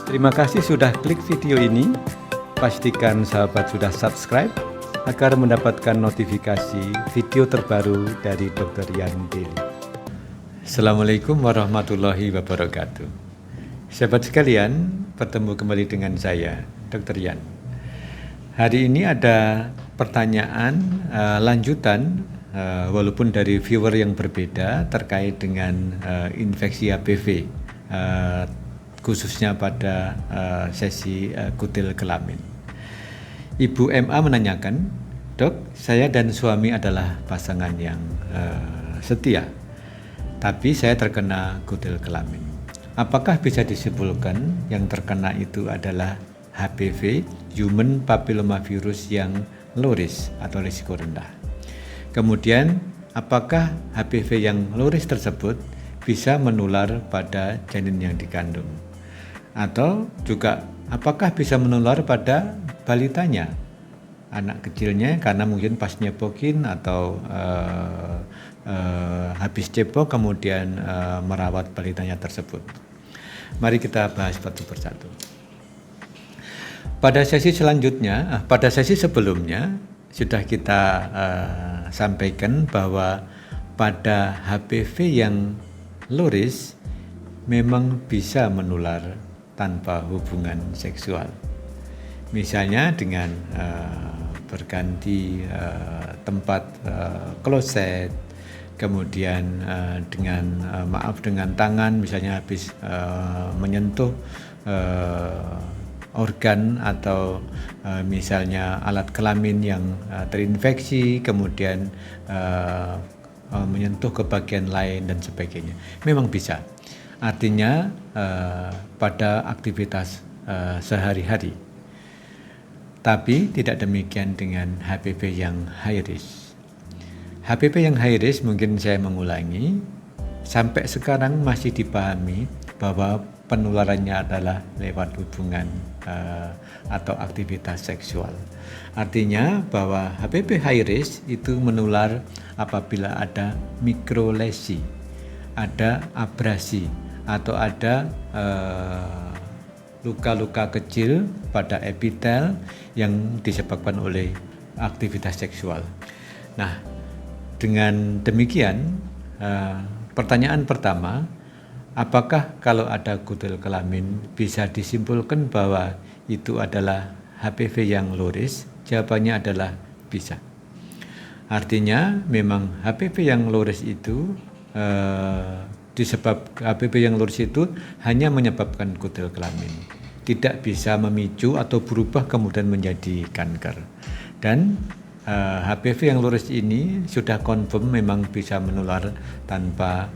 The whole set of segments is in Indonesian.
Terima kasih sudah klik video ini. Pastikan sahabat sudah subscribe agar mendapatkan notifikasi video terbaru dari Dr. Yan Daily. Assalamualaikum warahmatullahi wabarakatuh. Sahabat sekalian, bertemu kembali dengan saya, Dr. Yan. Hari ini ada pertanyaan lanjutan walaupun dari viewer yang berbeda terkait dengan infeksi HPV, khususnya pada sesi kutil kelamin. Ibu MA menanyakan, "Dok, saya dan suami adalah pasangan yang setia, tapi saya terkena kutil kelamin. Apakah bisa disimpulkan yang terkena itu adalah HPV, Human Papillomavirus yang low risk atau risiko rendah? Kemudian, apakah HPV yang low risk tersebut bisa menular pada janin yang dikandung? Atau juga apakah bisa menular pada balitanya, anak kecilnya, karena mungkin pas nyepokin atau habis cepok kemudian merawat balitanya tersebut?" Mari kita bahas satu persatu. Pada sesi selanjutnya, pada sesi sebelumnya sudah kita sampaikan bahwa pada HPV yang low risk memang bisa menular tanpa hubungan seksual. Misalnya dengan berganti tempat kloset, kemudian dengan tangan, misalnya habis menyentuh organ atau misalnya alat kelamin yang terinfeksi, kemudian menyentuh ke bagian lain dan sebagainya. Memang bisa. Artinya pada aktivitas sehari-hari. Tapi tidak demikian dengan HPV yang high risk. HPV yang high risk, mungkin saya mengulangi, sampai sekarang masih dipahami bahwa penularannya adalah lewat hubungan atau aktivitas seksual. Artinya bahwa HPV high risk itu menular apabila ada mikrolesi, ada abrasi, atau ada luka-luka kecil pada epitel yang disebabkan oleh aktivitas seksual. Nah, dengan demikian, pertanyaan pertama, apakah kalau ada kutil kelamin bisa disimpulkan bahwa itu adalah HPV yang low risk? Jawabannya adalah bisa. Artinya memang HPV yang low risk itu HPV yang low risk itu hanya menyebabkan kutil kelamin, tidak bisa memicu atau berubah kemudian menjadi kanker. Dan HPV yang low risk ini sudah confirm memang bisa menular tanpa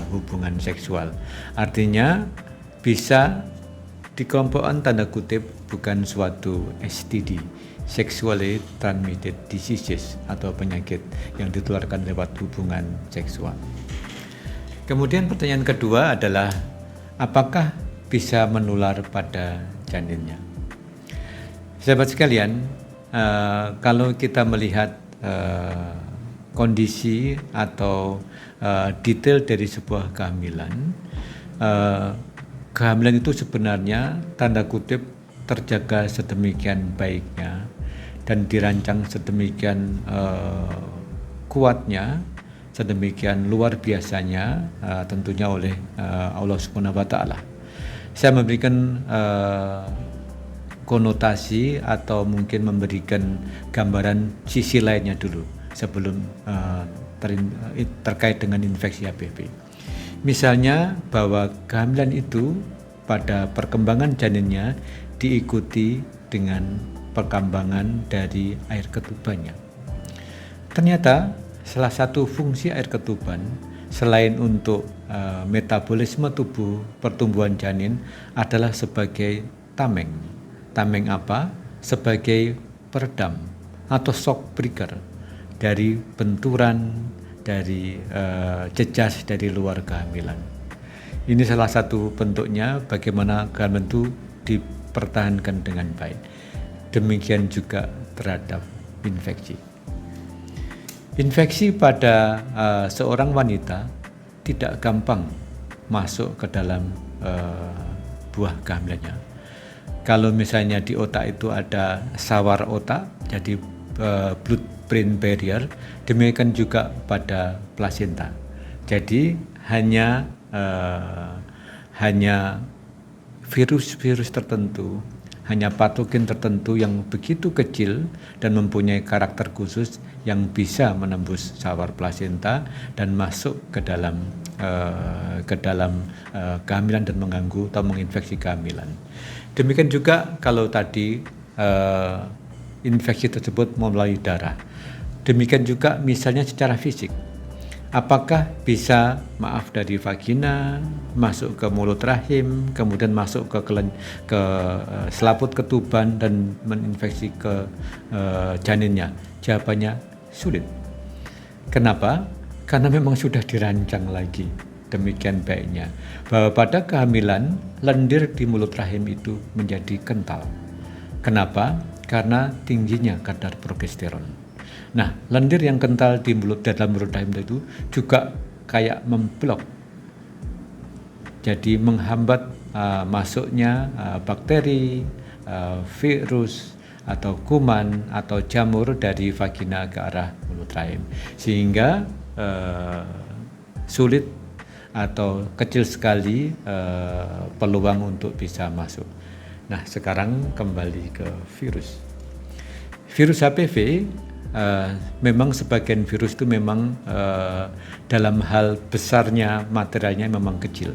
hubungan seksual. Artinya bisa dikelompokkan tanda kutip bukan suatu STD, sexually transmitted diseases, atau penyakit yang ditularkan lewat hubungan seksual. Kemudian pertanyaan kedua adalah apakah bisa menular pada janinnya? Sahabat sekalian, kalau kita melihat kondisi atau detail dari sebuah kehamilan, kehamilan itu sebenarnya tanda kutip terjaga sedemikian baiknya dan dirancang sedemikian kuatnya, sedemikian luar biasanya, tentunya oleh Allah Subhanahu wa Ta'ala. Saya memberikan konotasi atau mungkin memberikan gambaran sisi lainnya dulu sebelum terkait dengan infeksi HPV. Misalnya bahwa kehamilan itu pada perkembangan janinnya diikuti dengan perkembangan dari air ketubannya. Ternyata salah satu fungsi air ketuban selain untuk metabolisme tubuh pertumbuhan janin adalah sebagai tameng. Tameng apa? Sebagai peredam atau shock breaker dari benturan, dari jejas dari luar kehamilan. Ini salah satu bentuknya bagaimana kehamilan itu dipertahankan dengan baik. Demikian juga terhadap infeksi. Infeksi pada seorang wanita tidak gampang masuk ke dalam buah kehamilannya. Kalau misalnya di otak itu ada sawar otak, jadi blood-brain barrier, demikian juga pada plasenta. Jadi hanya virus-virus tertentu, hanya patogen tertentu yang begitu kecil dan mempunyai karakter khusus yang bisa menembus sawar plasenta dan masuk ke dalam kehamilan dan mengganggu atau menginfeksi kehamilan. Demikian juga kalau tadi infeksi tersebut melalui darah. Demikian juga misalnya secara fisik. Apakah bisa dari vagina masuk ke mulut rahim, kemudian masuk ke selaput ketuban dan menginfeksi ke janinnya? Jawabannya sulit. Kenapa? Karena memang sudah dirancang lagi demikian baiknya bahwa pada kehamilan lendir di mulut rahim itu menjadi kental. Kenapa? Karena tingginya kadar progesteron. Nah, lendir yang kental di dalam mulut rahim itu juga kayak memblok, jadi menghambat masuknya bakteri, virus atau kuman atau jamur dari vagina ke arah mulut rahim, sehingga sulit atau kecil sekali peluang untuk bisa masuk. Nah, sekarang kembali ke virus. Virus HPV memang sebagian virus itu memang dalam hal besarnya materialnya memang kecil.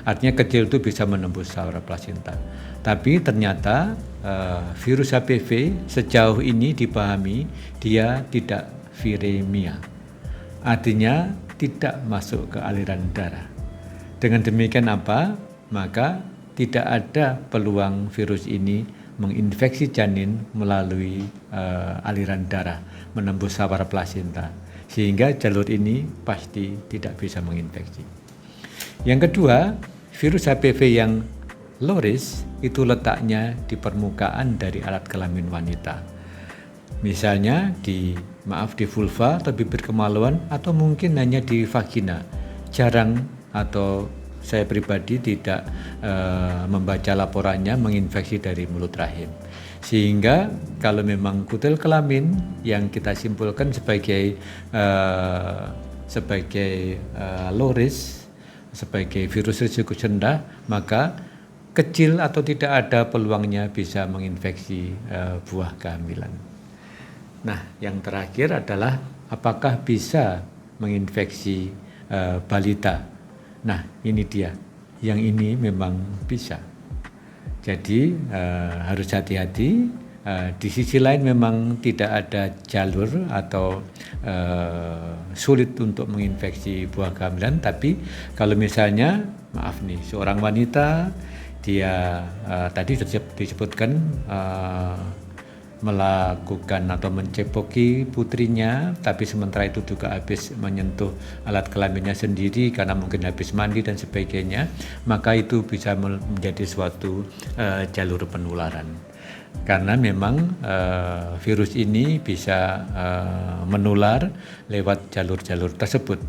Artinya kecil itu bisa menembus saluran plasenta. Tapi ternyata virus HPV sejauh ini dipahami dia tidak viremia. Artinya tidak masuk ke aliran darah. Dengan demikian apa? Maka tidak ada peluang virus ini menginfeksi janin melalui aliran darah, menembus sawar plasenta, sehingga jalur ini pasti tidak bisa menginfeksi. Yang kedua, virus HPV yang low risk itu letaknya di permukaan dari alat kelamin wanita. Misalnya di vulva atau bibir kemaluan, atau mungkin hanya di vagina. Jarang atau saya pribadi tidak membaca laporannya menginfeksi dari mulut rahim. Sehingga kalau memang kutil kelamin yang kita simpulkan sebagai low risk, sebagai virus risiko rendah, maka kecil atau tidak ada peluangnya bisa menginfeksi buah kehamilan. Nah, yang terakhir adalah apakah bisa menginfeksi balita. Nah, ini dia. Yang ini memang bisa. Jadi harus hati-hati. Di sisi lain memang tidak ada jalur atau sulit untuk menginfeksi buah kehamilan. Tapi kalau misalnya, seorang wanita dia tadi disebutkan melakukan atau mencepoki putrinya, tapi sementara itu juga habis menyentuh alat kelaminnya sendiri karena mungkin habis mandi dan sebagainya, maka itu bisa menjadi suatu jalur penularan. Karena memang virus ini bisa menular lewat jalur-jalur tersebut.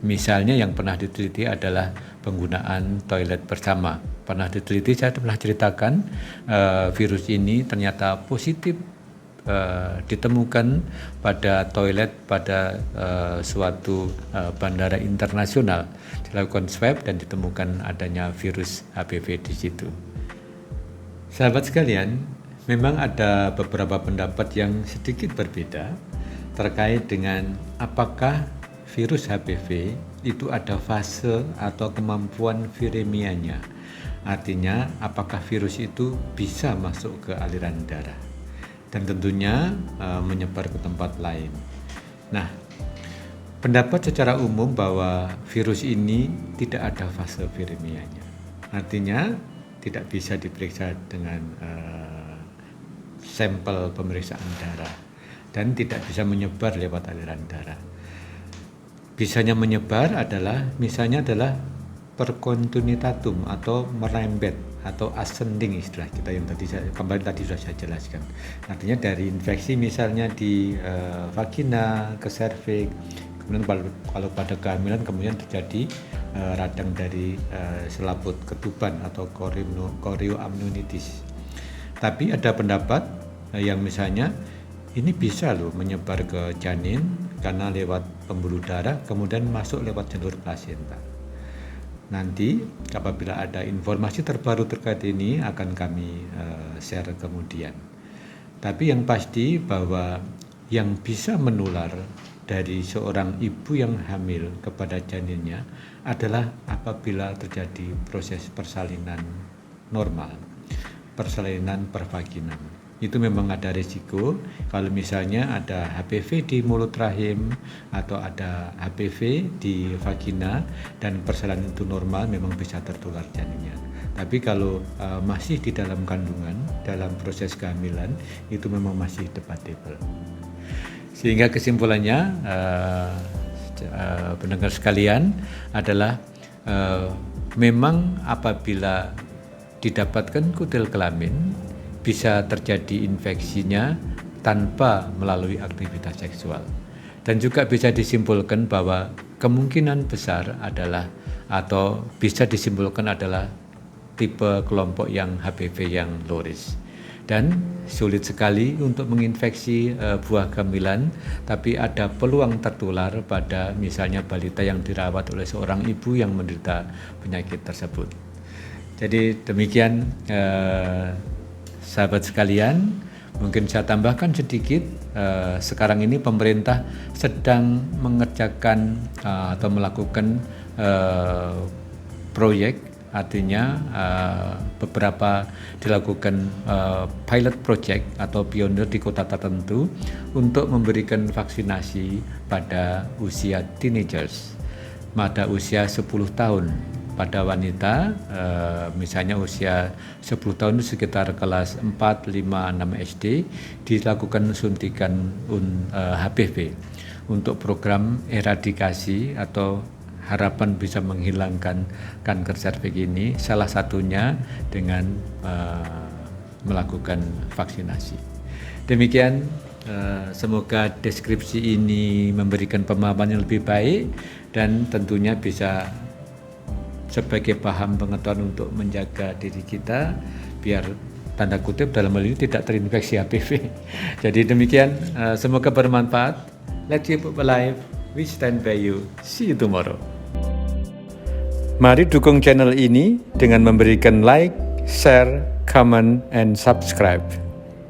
Misalnya yang pernah diteliti adalah penggunaan toilet bersama. Pernah diteliti, saya pernah ceritakan virus ini ternyata positif ditemukan pada toilet pada suatu bandara internasional. Dilakukan swab dan ditemukan adanya virus HPV di situ. Sahabat sekalian, memang ada beberapa pendapat yang sedikit berbeda terkait dengan apakah virus HPV itu ada fase atau kemampuan viremianya. Artinya apakah virus itu bisa masuk ke aliran darah dan tentunya menyebar ke tempat lain. Nah, pendapat secara umum bahwa virus ini tidak ada fase viremianya. Artinya tidak bisa diperiksa dengan sampel pemeriksaan darah dan tidak bisa menyebar lewat aliran darah. Bisanya menyebar misalnya adalah perkontinuitatum atau merembet atau ascending istilah kita yang tadi sudah saya jelaskan. Artinya dari infeksi misalnya di vagina ke serviks, kemudian kalau pada kehamilan kemudian terjadi radang dari selaput ketuban atau chorioamnionitis. Tapi ada pendapat yang misalnya ini bisa loh menyebar ke janin karena lewat pembuluh darah kemudian masuk lewat jalur plasenta. Nanti apabila ada informasi terbaru terkait ini akan kami share kemudian. Tapi yang pasti bahwa yang bisa menular dari seorang ibu yang hamil kepada janinnya adalah apabila terjadi proses persalinan normal, persalinan pervaginam. Itu memang ada risiko kalau misalnya ada HPV di mulut rahim atau ada HPV di vagina dan persalinan itu normal, memang bisa tertular janinnya. Tapi kalau masih di dalam kandungan, dalam proses kehamilan, itu memang masih debatable. Sehingga kesimpulannya pendengar sekalian adalah memang apabila didapatkan kutil kelamin bisa terjadi infeksinya tanpa melalui aktivitas seksual. Dan juga bisa disimpulkan bahwa kemungkinan besar adalah atau bisa disimpulkan adalah tipe kelompok yang HPV yang low risk. Dan sulit sekali untuk menginfeksi buah kehamilan, tapi ada peluang tertular pada misalnya balita yang dirawat oleh seorang ibu yang menderita penyakit tersebut. Jadi demikian sahabat sekalian, mungkin saya tambahkan sedikit, sekarang ini pemerintah sedang mengerjakan atau melakukan proyek. Artinya beberapa dilakukan pilot project atau pionir di kota tertentu untuk memberikan vaksinasi pada usia teenagers, pada usia 10 tahun. Pada wanita, misalnya usia 10 tahun itu sekitar kelas 4, 5, 6 SD, dilakukan suntikan HPV untuk program eradikasi atau harapan bisa menghilangkan kanker serviks ini, salah satunya dengan melakukan vaksinasi. Demikian, semoga deskripsi ini memberikan pemahaman yang lebih baik dan tentunya bisa sebagai paham pengetahuan untuk menjaga diri kita biar tanda kutip dalam hal ini tidak terinfeksi HPV. Jadi demikian, semoga bermanfaat. Let's keep alive. We stand by you. See you tomorrow. Mari dukung channel ini dengan memberikan like, share, comment, and subscribe.